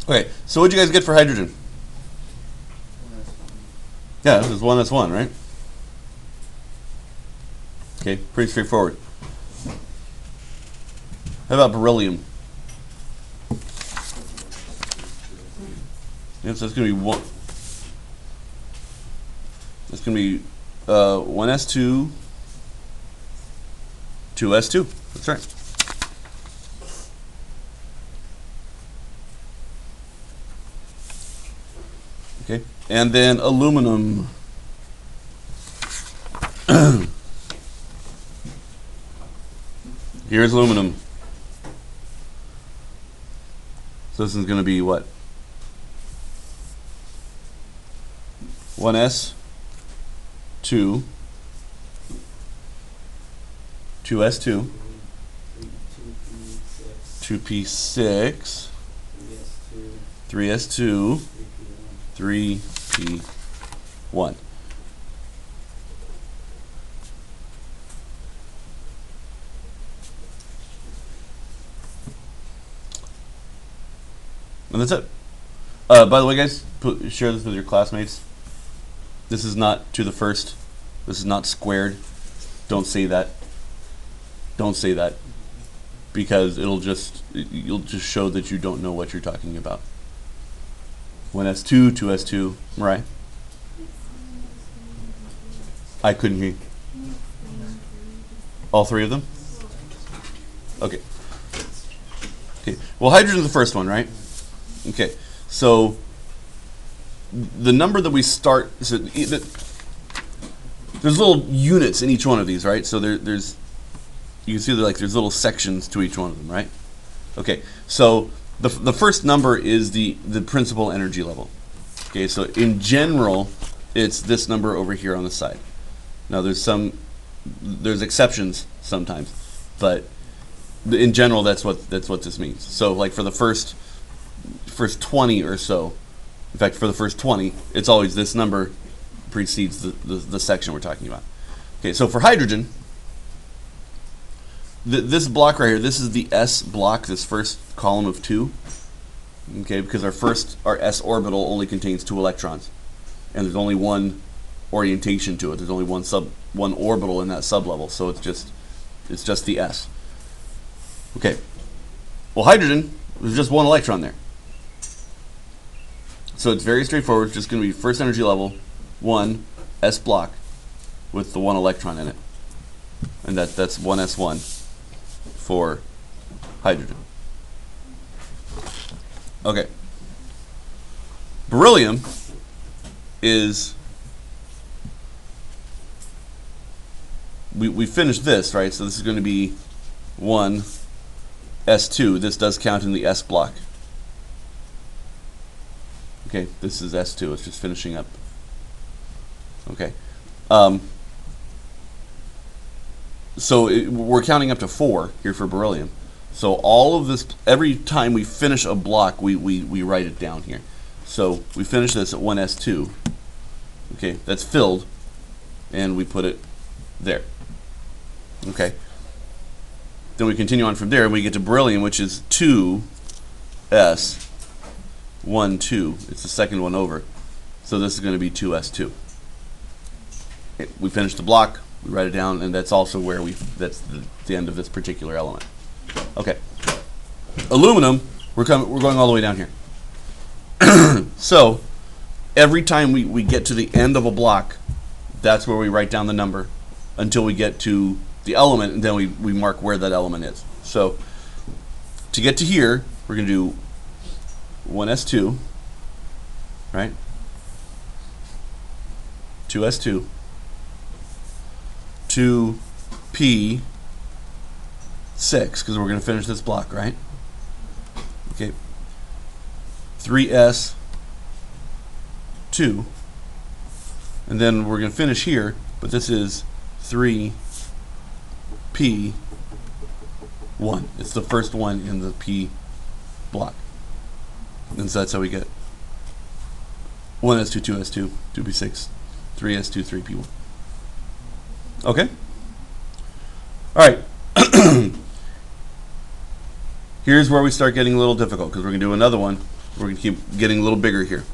Okay, so what'd you guys get for hydrogen? Yeah, this is 1s1, right? Okay, pretty straightforward. How about beryllium? Yes, that's going to be one. That's going to be 1s2, 2s2. That's right. Okay, and then aluminum. Here's aluminum. So this is going to be what? 1s, 2, 2s2, 2p6, 3s2, 3p1. And that's it. By the way, guys, share this with your classmates. This is not to the first. This is not squared. Don't say that. Don't say that, because you'll just show that you don't know what you're talking about. 1s2, 2s2, right? I couldn't hear you. All three of them? Okay. Okay. Well, hydrogen's the first one, right? Okay. So the number that we start, so there's little units in each one of these, right? So there's, you can see there's little sections to each one of them, right? Okay. So the first number is the principal energy level. Okay. So in general, it's this number over here on the side. Now there's exceptions sometimes, but in general, that's what this means. So like for the first 20 or so, in fact, for the first 20, it's always this number precedes the section we're talking about. Okay, so for hydrogen, this block right here, this is the S block, this first column of 2. Okay, because our S orbital only contains 2 electrons, and there's only one orientation to it. There's only one orbital in that sublevel, so it's just the S. Okay. Well, hydrogen, there's just 1 electron there. So it's very straightforward. It's just going to be first energy level, 1 S block with the 1 electron in it. And that's 1s1 for hydrogen. Okay. Beryllium is, we finished this, right? So this is going to be 1 S2. This does count in the S block. Okay, this is S2. It's just finishing up. Okay. So we're counting up to 4 here for beryllium. So all of this, every time we finish a block, we write it down here. So we finish this at 1s2. Okay, that's filled, and we put it there. Okay. Then we continue on from there, and we get to beryllium, which is 2s 1, 2. It's the second one over. So this is going to be 2s2. Okay, we finish the block, we write it down, and that's also where that's the end of this particular element. Okay. Aluminum, we're going all the way down here. So every time we get to the end of a block, that's where we write down the number until we get to the element, and then we mark where that element is. So to get to here, we're going to do 1s2, right? 2s2, 2p6, because we're going to finish this block, right? Okay. 3s2, and then we're going to finish here, but this is 3p1. It's the first one in the p block. And so that's how we get 1s2, 2s2, 2p6, 3s2, 3p1. Okay? Alright. Here's where we start getting a little difficult, because we're going to do another one We're going to keep getting a little bigger here.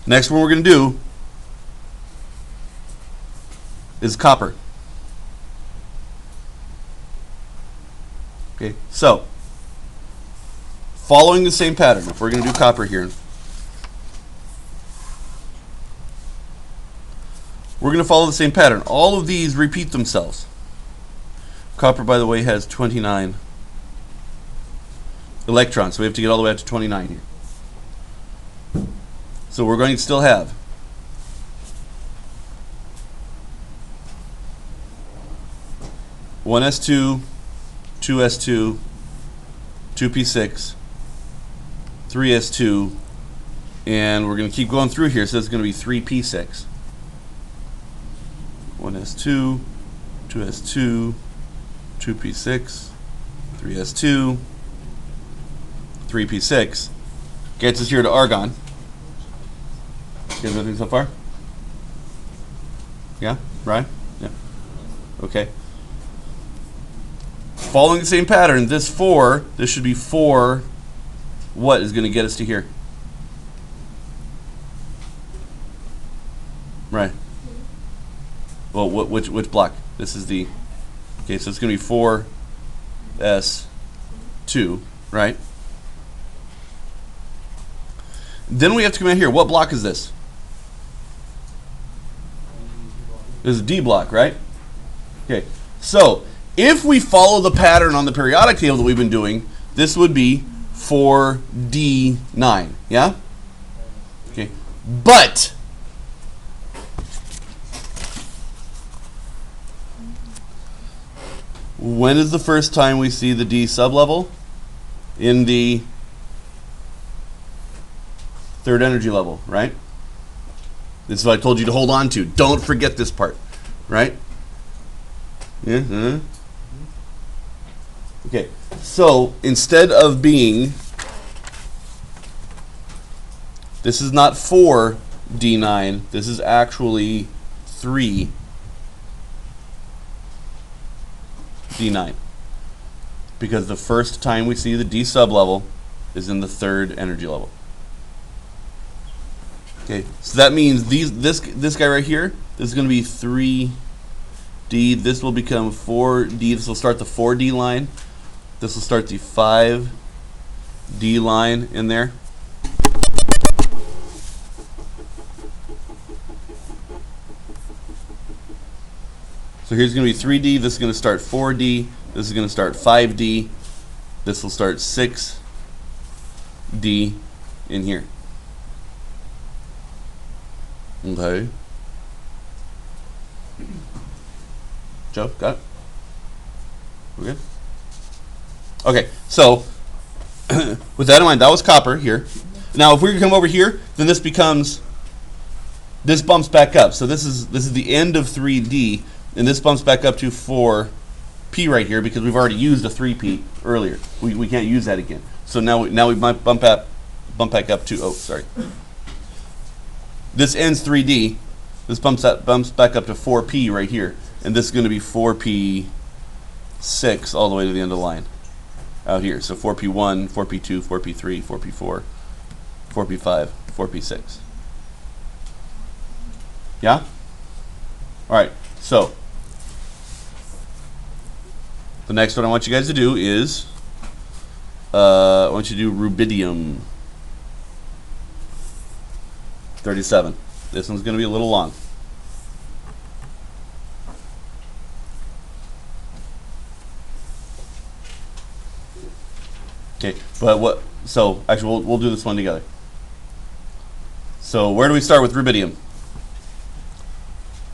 Next one we're going to do is copper. Okay, so following the same pattern, if we're going to do copper here, we're going to follow the same pattern. All of these repeat themselves. Copper, by the way, has 29 electrons, so we have to get all the way up to 29 here. So we're going to still have one S2, 2S2, 2P6, 3S2, and we're going to keep going through here, so it's going to be 3P6. 1S2, 2S2, 2P6, 3S2, 3P6. Gets us here to argon. You guys everything so far? Yeah? Right? Yeah. Okay. Following the same pattern, this should be 4. What is going to get us to here? Right. Well, which block? This is the... Okay, so it's going to be 4S2, right? Then we have to come in here. What block is this? This is D block, right? Okay, so if we follow the pattern on the periodic table that we've been doing, this would be 4D9, yeah? Okay, but when is the first time we see the D sublevel? In the third energy level, right? This is what I told you to hold on to. Don't forget this part, right? Yeah. Okay, so instead of being, this is not 4D9, this is actually 3D9, because the first time we see the D sublevel is in the third energy level. Okay, so that means this guy right here, this is going to be 3D. This will become 4D. This will start the 4D line. This will start the 5D line in there. So here's going to be 3D. This is going to start 4D. This is going to start 5D. This will start 6D in here. Okay. Joe, got it? We're good? Okay, so with that in mind, that was copper here. Now if we come over here, then this becomes, this bumps back up. So this is the end of 3D, and this bumps back up to 4P right here because we've already used a 3P earlier. We can't use that again. So now we might bump back up to, oh, sorry. This ends 3D. This bumps back up to 4P right here. And this is going to be 4P6 all the way to the end of the line out here. So 4P1, 4P2, 4P3, 4P4, 4P5, 4P6. Yeah? All right. So the next one I want you guys to do is I want you to do rubidium 37. This one's going to be a little long. Okay, but what? So actually, we'll do this one together. So where do we start with rubidium?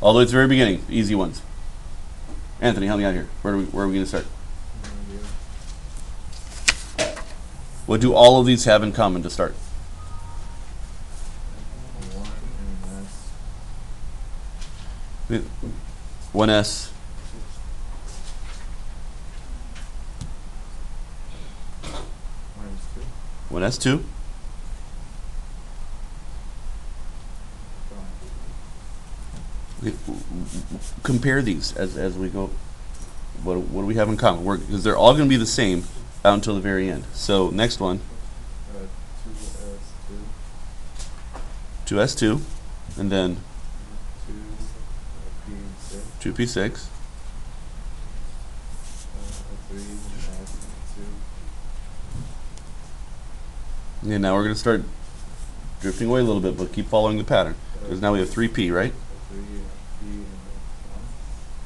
All the way to the very beginning, easy ones. Anthony, help me out here. Where are we going to start? What do all of these have in common to start? 1S. One S2. Compare these as we go. What do we have in common? Because they're all going to be the same out until the very end. So next one. 2s2, and then 2p6. And now we're going to start drifting away a little bit, but keep following the pattern. Because now we have 3p, right?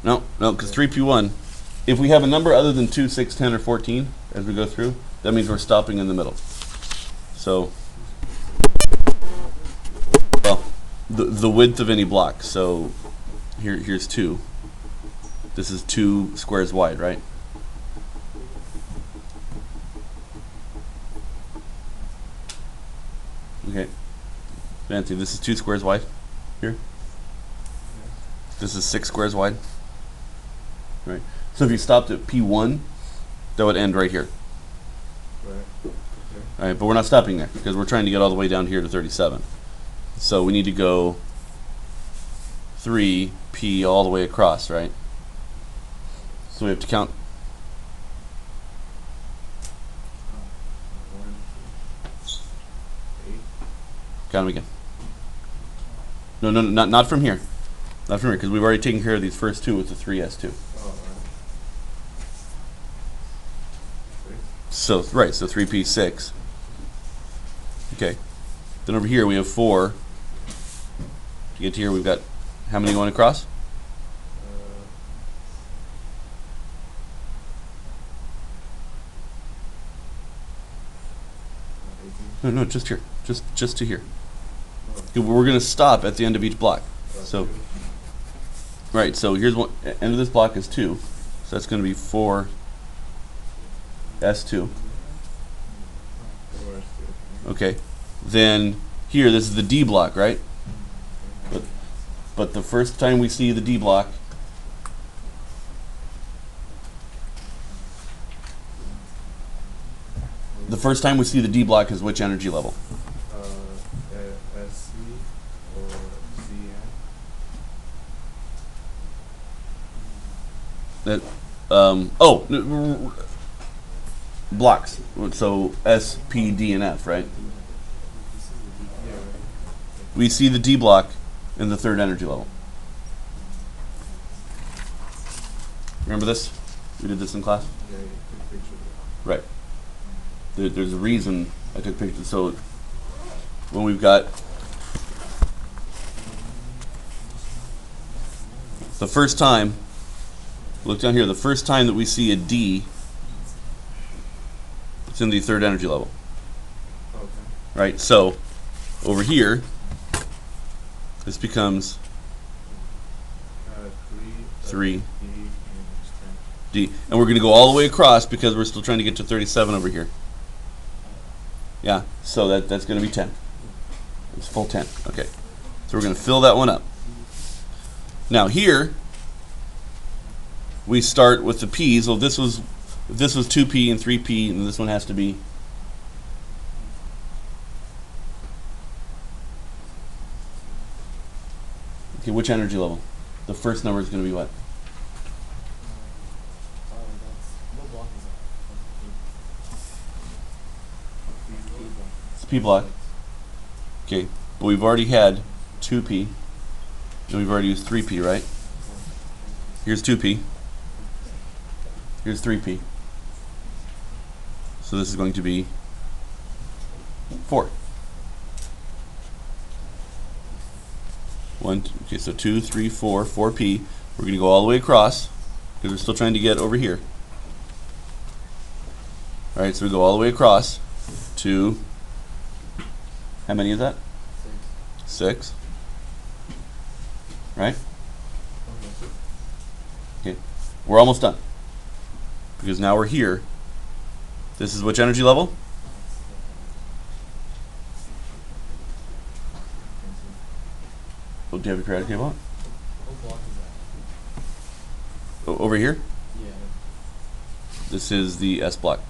No, because 3p1, if we have a number other than 2, 6, 10, or 14 as we go through, that means we're stopping in the middle. So, well, the width of any block. So here's 2. This is 2 squares wide, right? Okay. Nancy, this is 2 squares wide here. This is 6 squares wide. Right. So if you stopped at P1, that would end right here. Right. Okay. All right, but we're not stopping there because we're trying to get all the way down here to 37. So we need to go 3P all the way across, right? So we have to count. 1, 8. Count them again. No, not from here. Not from here, because we've already taken care of these first 2 with the 3s2. Oh, right. So, right, so 3p6. Okay. Then over here we have 4. To get to here, we've got how many going across? No, just here. Just to here. Okay, we're going to stop at the end of each block. So, right, so here's one. End of this block is 2. So that's going to be 4s2. Okay. Then here, this is the D block, right? But the first time we see the D block, is which energy level? SC or CN? Blocks. So S, P, D, and F, right? We see the D block in the 3rd energy level. Remember this? We did this in class? Yeah, you took a picture of it. Right. There's a reason I took pictures. So when we've got the first time, look down here, the first time that we see a D, it's in the 3rd energy level. Okay. Right? So over here, this becomes 3 D. And we're going to go all the way across because we're still trying to get to 37 over here. Yeah, so that's going to be 10. It's full 10. Okay. So we're going to fill that one up. Now here, we start with the P's. So this was 2P and 3P, and this one has to be okay, which energy level? The first number is going to be what? What block is that? It's P block. Okay, but we've already had 2P, and we've already used 3P, right? Here's 2P. Here's 3P. So this is going to be 4. 1, okay, so 2, 3, 4, 4P. We're going to go all the way across because we're still trying to get over here. All right, so we go all the way across to, how many is that? 6. Right? Okay, we're almost done because now we're here. This is which energy level? Oh, do you have your periodic table on? What block is that? Over here? Yeah. This is the S block.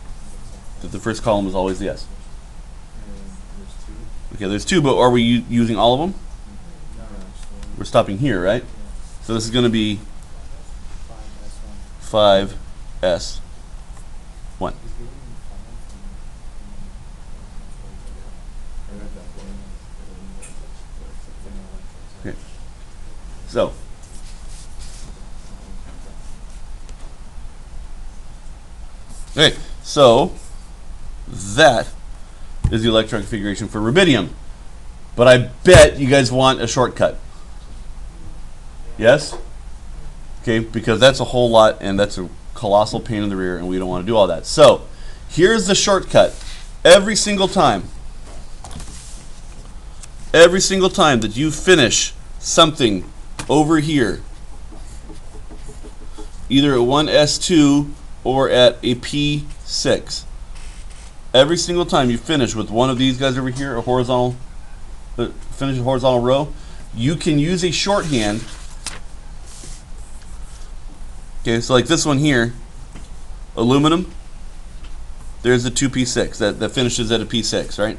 The first column is always the S. And there's 2. Okay, there's 2, but are we using all of them? No, just 1. We're stopping here, right? Yeah. So this is going to be 5S1. 5S1. He's giving me 5. I got that one. So, okay, so that is the electron configuration for rubidium. But I bet you guys want a shortcut. Yes? Okay, because that's a whole lot, and that's a colossal pain in the rear, and we don't want to do all that. So, here's the shortcut. Every single time that you finish something over here, either at 1s2 or at a p6, every single time you finish with one of these guys over here, a horizontal, finish a horizontal row, you can use a shorthand. Okay, so like this one here, aluminum, there's a 2p6 that finishes at a p6, right?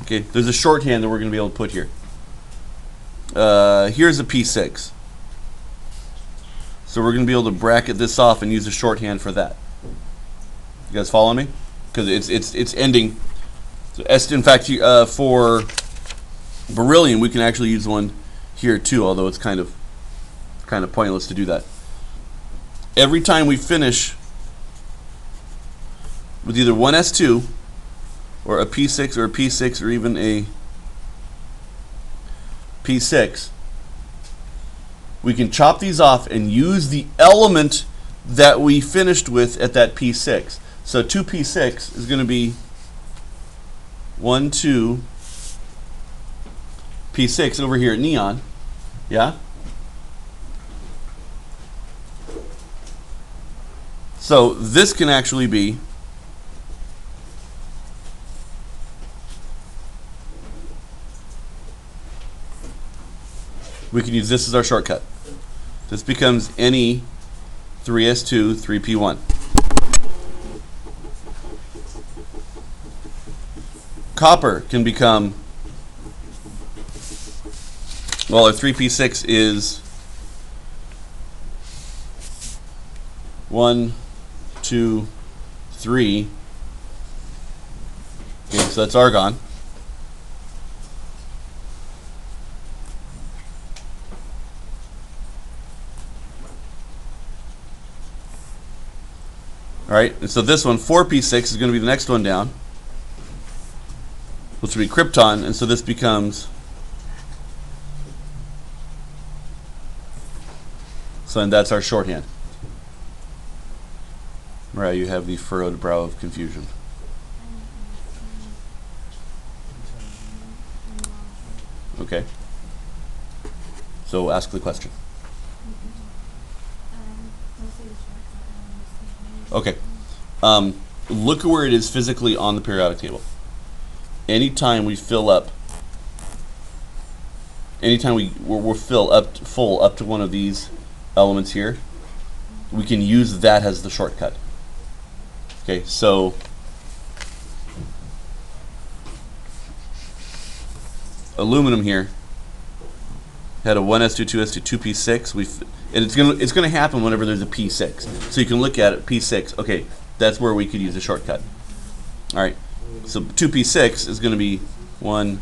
Okay, there's a shorthand that we're going to be able to put here. Here's a p6. So we're going to be able to bracket this off and use a shorthand for that. You guys follow me? Because it's ending. So in fact, for beryllium, we can actually use one here too, although it's kind of pointless to do that. Every time we finish with either 1s2 or a p6 or a p6 or even a p6, we can chop these off and use the element that we finished with at that p6. So 2p6 is going to be 1, 2, p6 over here at neon. Yeah? So this can actually be we can use this as our shortcut. This becomes Ne 3s2 3p1. Copper can become, well, our 3p6 is 1, 2, 3. Okay, so that's argon. All right, and so this one, 4p6, is going to be the next one down, which will be krypton, and so this becomes, so and that's our shorthand. Right, you have the furrowed brow of confusion. Okay. So ask the question. Okay. Look at where it is physically on the periodic table. Anytime we fill up, anytime we're full up to one of these elements here, we can use that as the shortcut. Okay, so aluminum here had a 1s2, 2s2, 2p6. And it's gonna happen whenever there's a p6. So you can look at it, p6. Okay, that's where we could use a shortcut. All right, so 2p6 is going to be 1,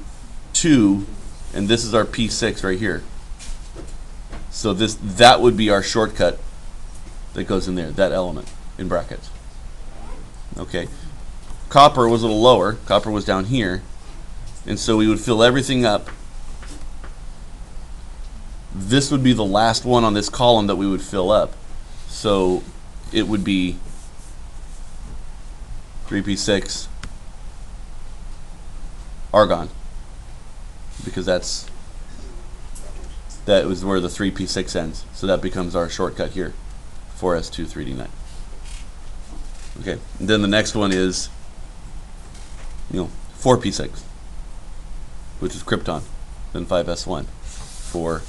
2, and this is our p6 right here. So that would be our shortcut that goes in there, that element in brackets. Okay, copper was a little lower. Copper was down here, and so we would fill everything up. This would be the last one on this column that we would fill up. So it would be 3p6 argon, because that was where the 3p6 ends. So that becomes our shortcut here, 4s2 3d9. Okay, and then the next one is 4p6, which is krypton, then 5s1 for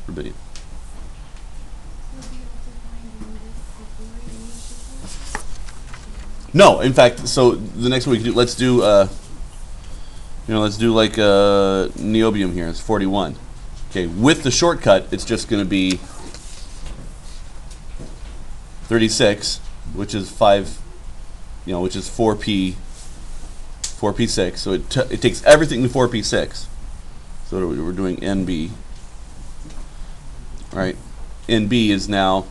rubidium. No, in fact, so the next one we can do, let's do like niobium here. It's 41. Okay, with the shortcut, it's just going to be 36, which is 5, which is 4p6. So it takes everything to 4p6, So we're doing NB. Right? NB is now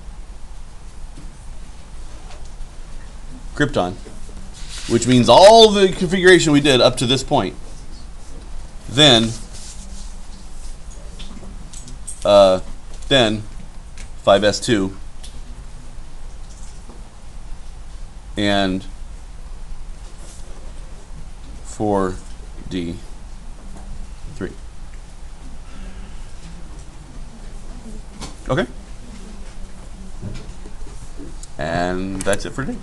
Krypton, which means all the configuration we did up to this point. Then 5s2 and 4d3. Okay. And that's it for today.